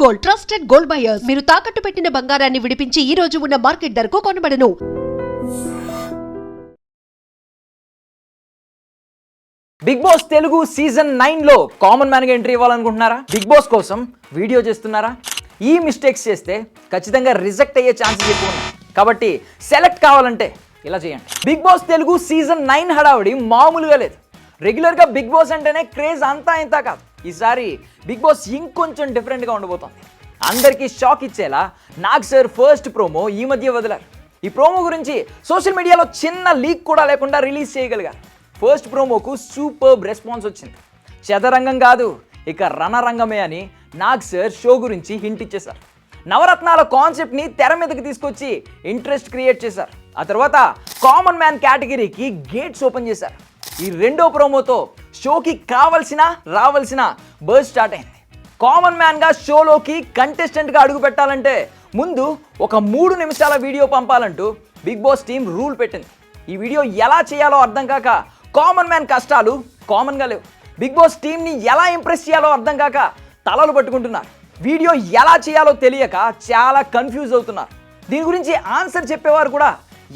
Gold, trusted gold buyers. మీరు తాకట్టు పెట్టిన బంగారాన్ని విడిపించి ఈ రోజు ఉన్న మార్కెట్ ధరకు కొనబడను. బిగ్ బాస్ తెలుగు సీజన్ 9లో కామన్ మ్యాన్ గా ఎంట్రీ ఇవ్వాలనుకుంటున్నారా? బిగ్ బాస్ కోసం వీడియో చేస్తున్నారా? ఈ మిస్టేక్స్ చేస్తే ఖచ్చితంగా రిజెక్ట్ అయ్యే ఛాన్సెస్ ఎక్కువ ఉన్నాయి. కాబట్టి సెలెక్ట్ కావాలంటే ఇలా చేయండి. బిగ్ బాస్ తెలుగు సీజన్ 9 హడావిడి మామూలుగా లేదు. రెగ్యులర్గా బిగ్ బాస్ అంటేనే క్రేజ్ అంతా ఇంత కాదు. ఈసారి బిగ్ బాస్ ఇంకొంచెం డిఫరెంట్గా ఉండబోతోంది. అందరికీ షాక్ ఇచ్చేలా నాగ్ సార్ ఫస్ట్ ప్రోమో ఈ మధ్య వదిలారు. ఈ ప్రోమో గురించి సోషల్ మీడియాలో చిన్న లీక్ కూడా లేకుండా రిలీజ్ చేయగలిగారు. ఫస్ట్ ప్రోమోకు సూపర్బ్ రెస్పాన్స్ వచ్చింది. చదరంగం కాదు, ఇక రణరంగమే అని నాగ్ సార్ షో గురించి హింట్ ఇచ్చేశారు. నవరత్నాల కాన్సెప్ట్ని తెర మీదకి తీసుకొచ్చి ఇంట్రెస్ట్ క్రియేట్ చేశారు. ఆ తర్వాత కామన్ మ్యాన్ కేటగిరీకి గేట్స్ ఓపెన్ చేశారు. ఈ రెండో ప్రోమోతో షోకి రావాల్సిన బర్స్ స్టార్ట్ అయింది. కామన్ మ్యాన్గా షోలోకి కంటెస్టెంట్గా అడుగు పెట్టాలంటే ముందు ఒక 3 నిమిషాల వీడియో పంపాలంటూ బిగ్ బాస్ టీం రూల్ పెట్టింది. ఈ వీడియో ఎలా చేయాలో అర్థం కాక కామన్ మ్యాన్ కష్టాలు కామన్గా లేవు. బిగ్ బాస్ టీంని ఎలా ఇంప్రెస్ చేయాలో అర్థం కాక తలలు పట్టుకుంటున్నారు. వీడియో ఎలా చేయాలో తెలియక చాలా కన్ఫ్యూజ్ అవుతున్నారు. దీని గురించి ఆన్సర్ చెప్పేవారు కూడా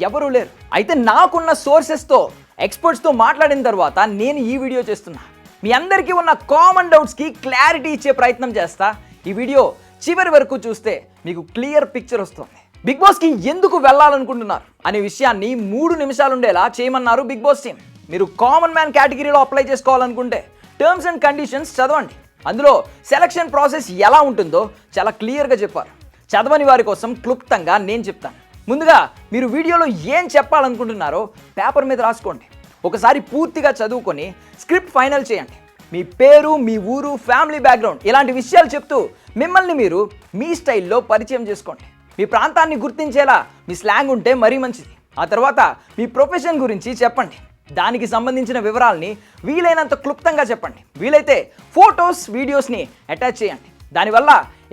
ఎవరూ లేరు. అయితే నాకున్న సోర్సెస్తో ఎక్స్పర్ట్స్తో మాట్లాడిన తర్వాత నేను ఈ వీడియో చేస్తున్నా. మీ అందరికీ ఉన్న కామన్ డౌట్స్కి క్లారిటీ ఇచ్చే ప్రయత్నం చేస్తా. ఈ వీడియో చివరి వరకు చూస్తే మీకు క్లియర్ పిక్చర్ వస్తుంది. బిగ్ బాస్కి ఎందుకు వెళ్ళాలనుకుంటున్నారు అనే విషయాన్ని 3 నిమిషాలు ఉండేలా చేయమన్నారు బిగ్ బాస్ టీం. మీరు కామన్ మ్యాన్ కేటగిరీలో అప్లై చేసుకోవాలనుకుంటే టర్మ్స్ అండ్ కండిషన్స్ చదవండి. అందులో సెలక్షన్ ప్రాసెస్ ఎలా ఉంటుందో చాలా క్లియర్గా చెప్పారు. చదవని వారి కోసం క్లుప్తంగా నేను చెప్తాను. ముందుగా మీరు వీడియోలో ఏం చెప్పాలనుకుంటున్నారో పేపర్ మీద రాసుకోండి. ఒకసారి పూర్తిగా చదువుకొని స్క్రిప్ట్ ఫైనల్ చేయండి. మీ పేరు, మీ ఊరు, ఫ్యామిలీ బ్యాక్గ్రౌండ్ ఇలాంటి విషయాలు చెప్తూ మిమ్మల్ని మీరు మీ స్టైల్లో పరిచయం చేసుకోండి. మీ ప్రాంతాన్ని గుర్తించేలా మీ స్లాంగ్ ఉంటే మరీ మంచిది. ఆ తర్వాత మీ ప్రొఫెషన్ గురించి చెప్పండి. దానికి సంబంధించిన వివరాల్ని వీలైనంత క్లుప్తంగా చెప్పండి. వీలైతే ఫొటోస్, వీడియోస్ని అటాచ్ చేయండి. దానివల్ల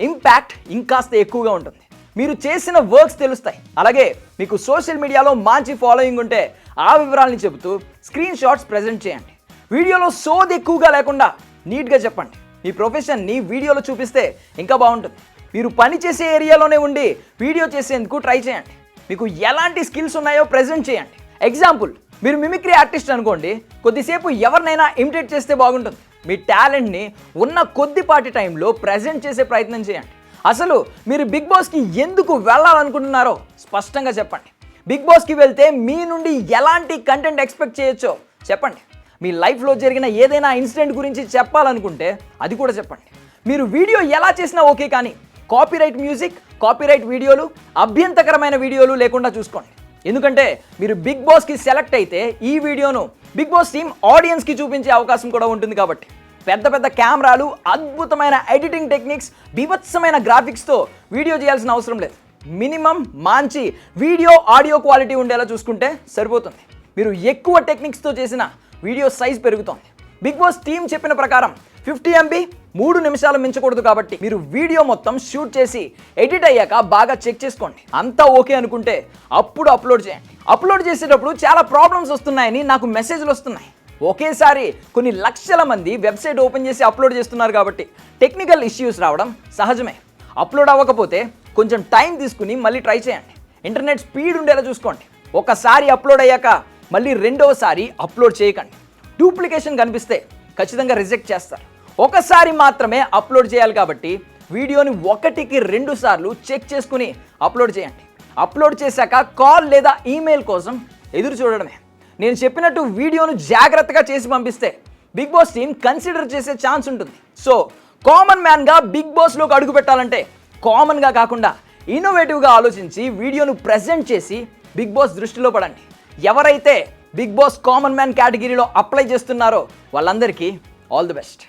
ఇంపాక్ట్ ఇంకాస్త ఎక్కువగా ఉంటుంది. మీరు చేసిన వర్క్స్ తెలుస్తాయి. అలాగే మీకు సోషల్ మీడియాలో మంచి ఫాలోయింగ్ ఉంటే ఆ వివరాలని చెబుతూ స్క్రీన్ షాట్స్ ప్రజెంట్ చేయండి. వీడియోలో సోది ఎక్కువగా లేకుండా నీట్గా చెప్పండి. మీ ప్రొఫెషన్ని వీడియోలో చూపిస్తే ఇంకా బాగుంటుంది. మీరు పని చేసే ఏరియాలోనే ఉండి వీడియో చేసేందుకు ట్రై చేయండి. మీకు ఎలాంటి స్కిల్స్ ఉన్నాయో ప్రజెంట్ చేయండి. ఎగ్జాంపుల్, మీరు మిమిక్రీ ఆర్టిస్ట్ అనుకోండి, కొద్దిసేపు ఎవరినైనా ఇమిటేట్ చేస్తే బాగుంటుంది. మీ టాలెంట్ని ఉన్న కొద్దిపాటి టైంలో ప్రజెంట్ చేసే ప్రయత్నం చేయండి. అసలు మీరు బిగ్ బాస్కి ఎందుకు వెళ్ళాలనుకుంటున్నారో స్పష్టంగా చెప్పండి. బిగ్ బాస్కి వెళ్తే మీ నుండి ఎలాంటి కంటెంట్ ఎక్స్పెక్ట్ చేయొచ్చో చెప్పండి. మీ లైఫ్లో జరిగిన ఏదైనా ఇన్సిడెంట్ గురించి చెప్పాలనుకుంటే అది కూడా చెప్పండి. మీరు వీడియో ఎలా చేసినా ఓకే, కానీ కాపీరైట్ మ్యూజిక్, కాపీరైట్ వీడియోలు, అభ్యంతరకరమైన వీడియోలు లేకుండా చూసుకోండి. ఎందుకంటే మీరు బిగ్ బాస్కి సెలెక్ట్ అయితే ఈ వీడియోను బిగ్ బాస్ టీం ఆడియన్స్కి చూపించే అవకాశం కూడా ఉంటుంది. కాబట్టి పెద్ద పెద్ద కెమెరాలు, అద్భుతమైన ఎడిటింగ్ టెక్నిక్స్, బీభత్సమైన గ్రాఫిక్స్తో వీడియో చేయాల్సిన అవసరం లేదు. మినిమం మంచి వీడియో, ఆడియో క్వాలిటీ ఉండేలా చూసుకుంటే సరిపోతుంది. మీరు ఎక్కువ టెక్నిక్స్తో చేసిన వీడియో సైజ్ పెరుగుతుంది. బిగ్ బాస్ టీం చెప్పిన ప్రకారం 50 MB 3 నిమిషాలు మించకూడదు. కాబట్టి మీరు వీడియో మొత్తం షూట్ చేసి ఎడిట్ అయ్యాక బాగా చెక్ చేసుకోండి. అంతా ఓకే అనుకుంటే అప్పుడు అప్లోడ్ చేయండి. అప్లోడ్ చేసేటప్పుడు చాలా ప్రాబ్లమ్స్ వస్తున్నాయని నాకు మెసేజ్లు వస్తున్నాయి. ఒకేసారి కొన్ని లక్షల మంది వెబ్సైట్ ఓపెన్ చేసి అప్లోడ్ చేస్తున్నారు. కాబట్టి టెక్నికల్ ఇష్యూస్ రావడం సహజమే. అప్లోడ్ అవ్వకపోతే కొంచెం టైం తీసుకుని మళ్ళీ ట్రై చేయండి. ఇంటర్నెట్ స్పీడ్ ఉండేలా చూసుకోండి. ఒకసారి అప్లోడ్ అయ్యాక మళ్ళీ రెండవసారి అప్లోడ్ చేయకండి. డూప్లికేషన్ కనిపిస్తే ఖచ్చితంగా రిజెక్ట్ చేస్తారు. ఒకసారి మాత్రమే అప్లోడ్ చేయాలి. కాబట్టి వీడియోని 1కి 2 సార్లు చెక్ చేసుకుని అప్లోడ్ చేయండి. అప్లోడ్ చేశాక కాల్ లేదా ఈమెయిల్ కోసం ఎదురు చూడడమే. నేను చెప్పినట్టు వీడియోను జాగ్రత్తగా చేసి పంపిస్తే బిగ్ బాస్ టీం కన్సిడర్ చేసే ఛాన్స్ ఉంటుంది. సో కామన్ మ్యాన్గా బిగ్ బాస్లోకి అడుగు పెట్టాలంటే కామన్గా కాకుండా ఇన్నోవేటివ్గా ఆలోచించి వీడియోను ప్రజెంట్ చేసి బిగ్ బాస్ దృష్టిలో పడండి. ఎవరైతే బిగ్ బాస్ కామన్ మ్యాన్ కేటగిరీలో అప్లై చేస్తున్నారో వాళ్ళందరికీ ఆల్ ది బెస్ట్.